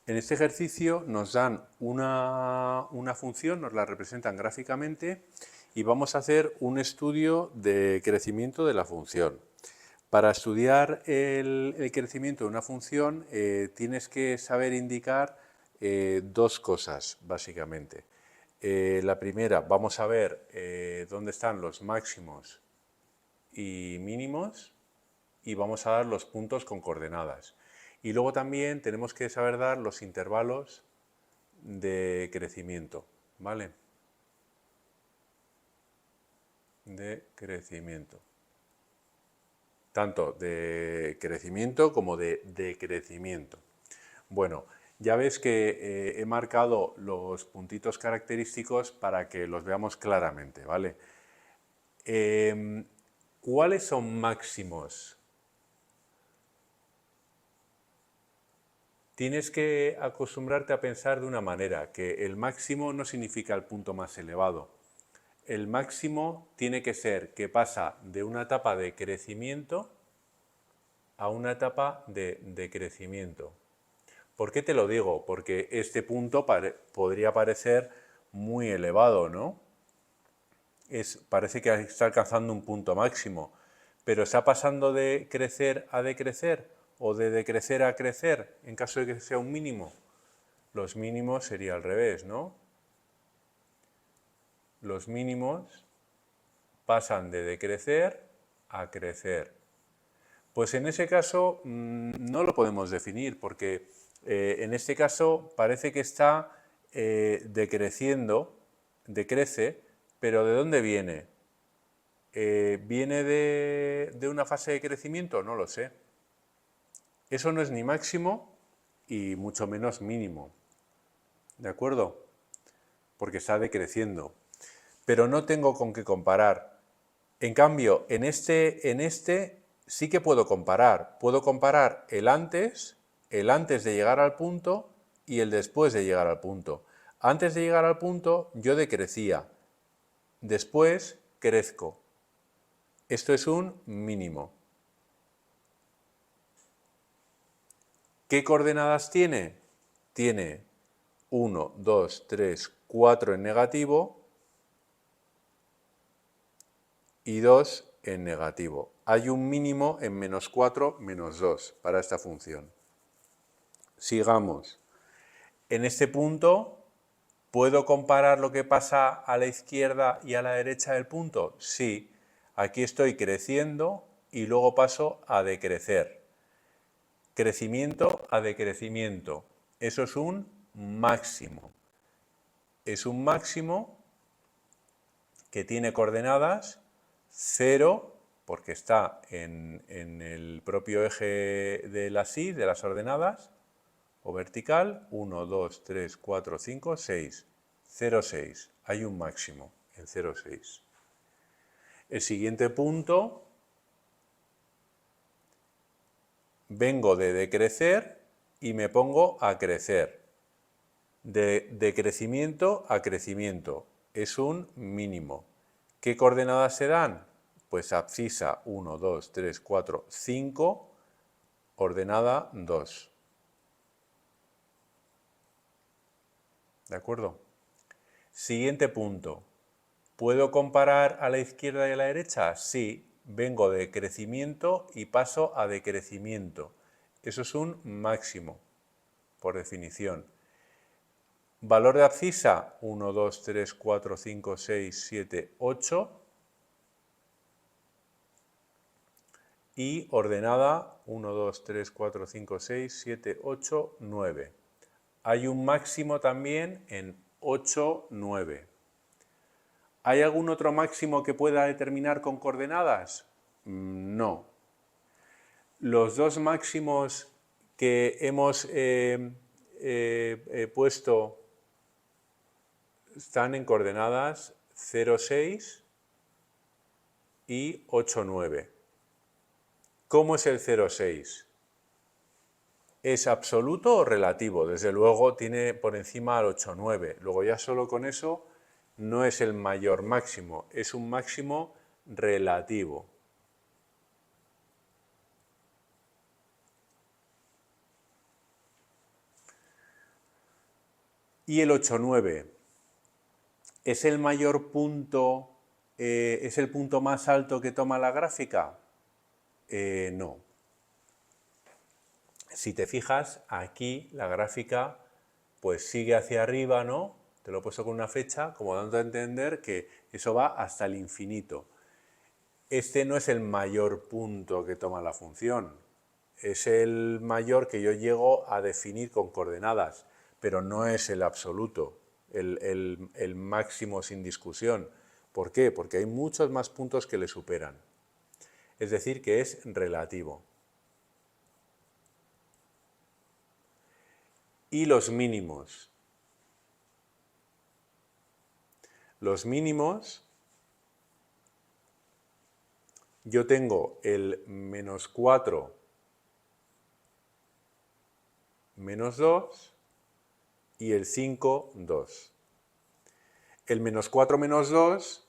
En este ejercicio nos dan una función, nos la representan gráficamente y vamos a hacer un estudio de crecimiento de la función. Para estudiar el crecimiento de una función tienes que saber indicar dos cosas, básicamente. La primera, vamos a ver dónde están los máximos y mínimos y vamos a dar los puntos con coordenadas. Y luego también tenemos que saber dar los intervalos de crecimiento, ¿vale? De crecimiento. Tanto de crecimiento como de decrecimiento. Bueno, ya ves que he marcado los puntitos característicos para que los veamos claramente, ¿vale? ¿Cuáles son máximos? Tienes que acostumbrarte a pensar de una manera, que el máximo no significa el punto más elevado. El máximo tiene que ser que pasa de una etapa de crecimiento a una etapa de decrecimiento. ¿Por qué te lo digo? Porque este punto podría parecer muy elevado, ¿no? Parece que está alcanzando un punto máximo, pero ¿está pasando de crecer a decrecer o de decrecer a crecer en caso de que sea un mínimo? Los mínimos sería al revés, ¿no? Los mínimos pasan de decrecer a crecer. Pues en ese caso no lo podemos definir porque en este caso parece que está decreciendo, decrece, pero ¿de dónde viene? ¿Viene de una fase de crecimiento? No lo sé. Eso no es ni máximo y mucho menos mínimo. ¿De acuerdo? Porque está decreciendo. Pero no tengo con qué comparar. En cambio, en este sí que puedo comparar. Puedo comparar el antes de llegar al punto y el después de llegar al punto. Antes de llegar al punto yo decrecía. Después crezco. Esto es un mínimo. ¿Qué coordenadas tiene? Tiene 1, 2, 3, 4 en negativo y 2 en negativo. Hay un mínimo en menos 4, menos 2 para esta función. Sigamos. En este punto, ¿puedo comparar lo que pasa a la izquierda y a la derecha del punto? Sí. Aquí estoy creciendo y luego paso a decrecer. Crecimiento a decrecimiento. Eso es un máximo. Es un máximo que tiene coordenadas 0, porque está en el propio eje de la Y, de las ordenadas, o vertical, 1, 2, 3, 4, 5, 6. 0, 6. Hay un máximo en 0, 6. El siguiente punto, vengo de decrecer y me pongo a crecer. De crecimiento a crecimiento. Es un mínimo. ¿Qué coordenadas se dan? Pues abscisa 1, 2, 3, 4, 5, ordenada 2. ¿De acuerdo? Siguiente punto. ¿Puedo comparar a la izquierda y a la derecha? Sí. Vengo de crecimiento y paso a decrecimiento. Eso es un máximo, por definición. Valor de abscisa, 1, 2, 3, 4, 5, 6, 7, 8. Y ordenada 1, 2, 3, 4, 5, 6, 7, 8, 9. Hay un máximo también en 8, 9. ¿Hay algún otro máximo que pueda determinar con coordenadas? No. Los dos máximos que hemos puesto están en coordenadas 0, 6 y 8, 9. ¿Cómo es el 0, 6? ¿Es absoluto o relativo? Desde luego tiene por encima al 8, 9. Luego ya solo con eso no es el mayor máximo, es un máximo relativo. Y el 8,9 es el mayor punto, es el punto más alto que toma la gráfica. No. Si te fijas, aquí la gráfica pues sigue hacia arriba, ¿no? Te lo he puesto con una flecha, como dando a entender que eso va hasta el infinito. Este no es el mayor punto que toma la función, es el mayor que yo llego a definir con coordenadas, pero no es el absoluto, el máximo sin discusión. ¿Por qué? Porque hay muchos más puntos que le superan. Es decir, que es relativo. Y los mínimos. Los mínimos, yo tengo el menos 4 menos 2 y el 5, 2. El menos 4 menos 2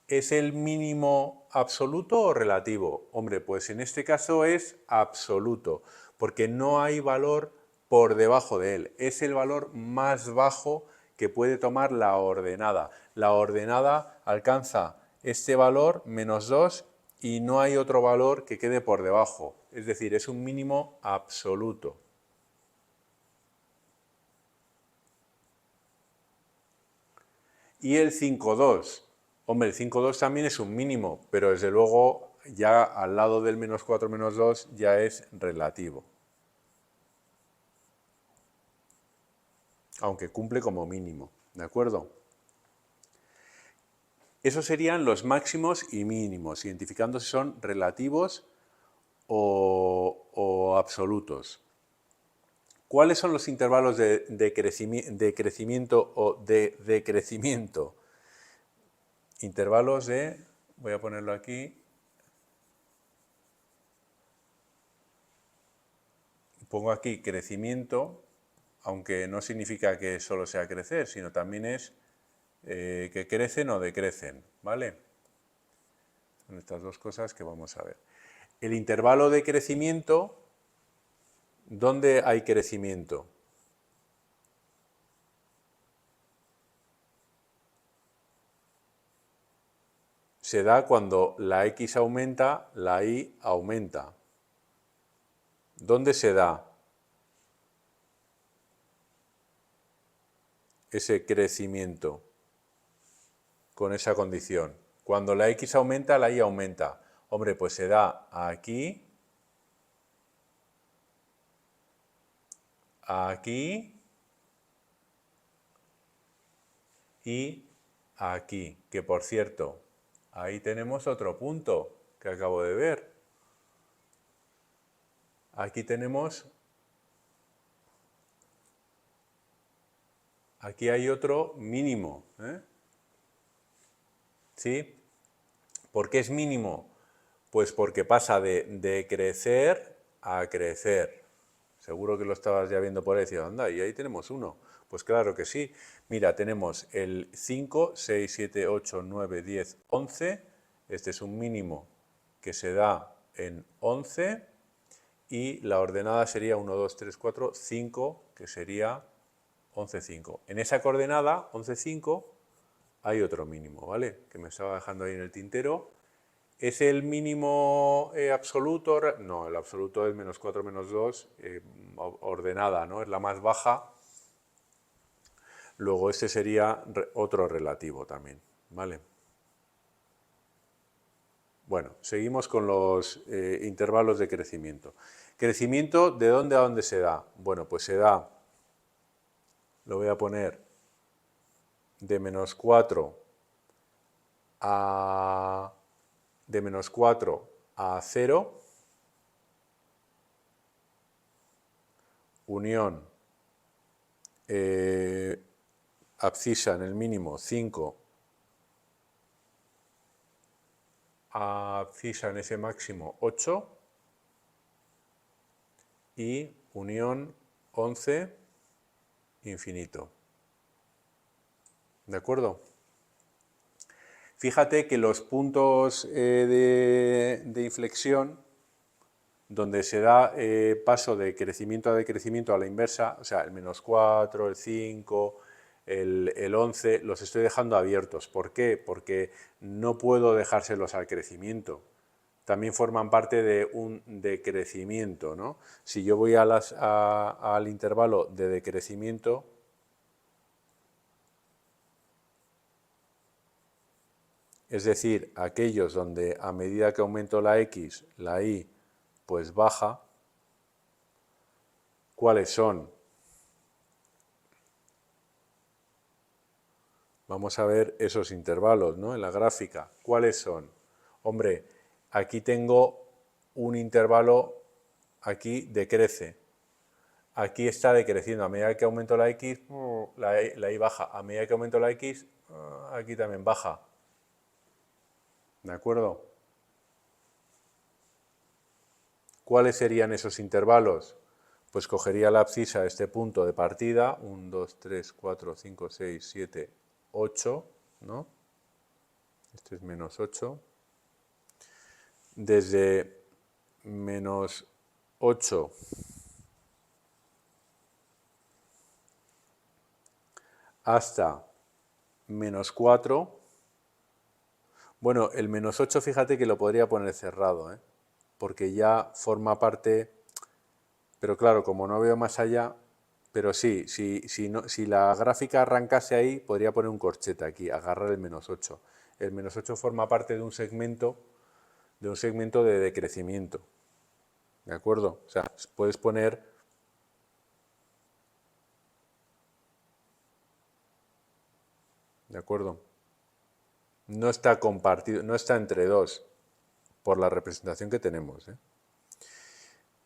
es el mínimo absoluto o relativo. Hombre, pues en este caso es absoluto, porque no hay valor por debajo de él. Es el valor más bajo que puede tomar la ordenada. La ordenada alcanza este valor, menos 2, y no hay otro valor que quede por debajo. Es decir, es un mínimo absoluto. Y el 5,2. Hombre, el 5,2 también es un mínimo, pero desde luego ya al lado del menos 4 menos 2 ya es relativo. Aunque cumple como mínimo, ¿de acuerdo? Esos serían los máximos y mínimos, identificando si son relativos o absolutos. ¿Cuáles son los intervalos de crecimiento o de decrecimiento? Intervalos de, voy a ponerlo aquí, pongo aquí crecimiento, aunque no significa que solo sea crecer, sino también es que crecen o decrecen, ¿vale? Son estas dos cosas que vamos a ver. El intervalo de crecimiento, ¿dónde hay crecimiento? Se da cuando la x aumenta, la y aumenta. ¿Dónde se da ese crecimiento con esa condición? Cuando la x aumenta, la y aumenta. Hombre, pues se da aquí, aquí y aquí. Que por cierto, ahí tenemos otro punto que acabo de ver. Aquí tenemos, aquí hay otro mínimo, ¿eh? ¿Sí? ¿Por qué es mínimo? Pues porque pasa de crecer a crecer. Seguro que lo estabas ya viendo por ahí, decía, anda, y ahí tenemos uno. Pues claro que sí. Mira, tenemos el 5, 6, 7, 8, 9, 10, 11. Este es un mínimo que se da en 11. Y la ordenada sería 1, 2, 3, 4, 5, que sería 11, 5. En esa coordenada, 11, 5, hay otro mínimo, ¿vale? Que me estaba dejando ahí en el tintero. ¿Es el mínimo absoluto? No, el absoluto es menos 4 menos 2, ordenada, ¿no? Es la más baja. Luego este sería otro relativo también, ¿vale? Bueno, seguimos con los intervalos de crecimiento. ¿Crecimiento de dónde a dónde se da? Bueno, pues se da, lo voy a poner, de menos 4 a, de menos 4 a 0, unión abscisa en el mínimo 5 a abscisa en ese máximo 8 y unión 11 infinito. ¿De acuerdo? Fíjate que los puntos de inflexión donde se da paso de crecimiento a decrecimiento a la inversa, o sea, el -4, el 5, el 11, los estoy dejando abiertos. ¿Por qué? Porque no puedo dejárselos al crecimiento. También forman parte de un decrecimiento, ¿no? Si yo voy al intervalo de decrecimiento, es decir, aquellos donde a medida que aumento la x, la y pues baja, ¿cuáles son? Vamos a ver esos intervalos, ¿no? En la gráfica, ¿cuáles son? Hombre, aquí tengo un intervalo, aquí decrece, aquí está decreciendo, a medida que aumento la x, la y baja, a medida que aumento la x, aquí también baja. ¿De acuerdo? ¿Cuáles serían esos intervalos? Pues cogería la abscisa, este punto de partida, 1, 2, 3, 4, 5, 6, 7, 8, ¿no? Este es -8. Desde -8 hasta -4. Bueno, el -8 fíjate que lo podría poner cerrado, ¿eh? Porque ya forma parte, pero claro, como no veo más allá, pero sí, si la gráfica arrancase ahí, podría poner un corchete aquí, agarrar el -8. El -8 forma parte de un segmento de decrecimiento, ¿de acuerdo? O sea, puedes poner, ¿de acuerdo? No está compartido, no está entre dos, por la representación que tenemos, ¿eh?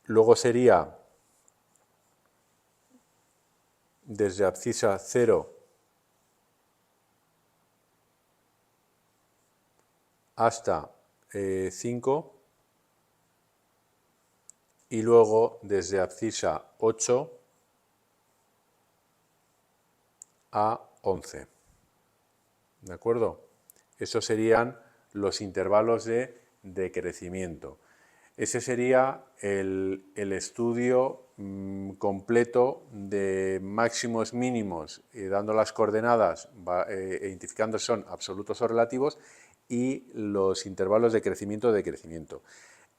Luego sería desde abscisa 0 hasta 5 y luego desde abscisa 8 a 11. ¿De acuerdo? Esos serían los intervalos de decrecimiento. Ese sería el estudio completo de máximos mínimos, dando las coordenadas, identificando si son absolutos o relativos, y los intervalos de crecimiento o decrecimiento.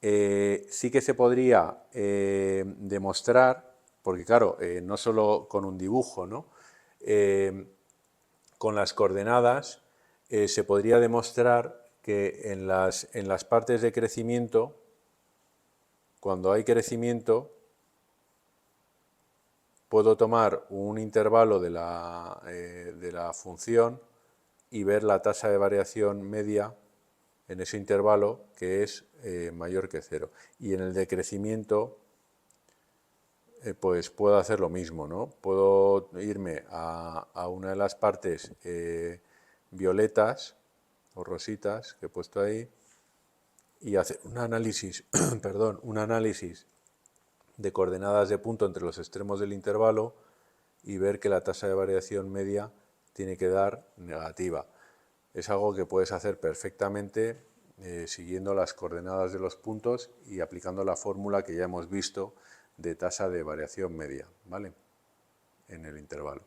Sí que se podría demostrar, porque claro, no solo con un dibujo, ¿no? Con las coordenadas se podría demostrar que en las partes de crecimiento, cuando hay crecimiento, puedo tomar un intervalo de la función y ver la tasa de variación media en ese intervalo que es mayor que 0. Y en el decrecimiento, pues puedo hacer lo mismo, ¿no? Puedo irme a una de las partes violetas o rositas que he puesto ahí y hacer un análisis, perdón, un análisis de coordenadas de punto entre los extremos del intervalo y ver que la tasa de variación media tiene que dar negativa. Es algo que puedes hacer perfectamente siguiendo las coordenadas de los puntos y aplicando la fórmula que ya hemos visto de tasa de variación media, ¿vale? En el intervalo.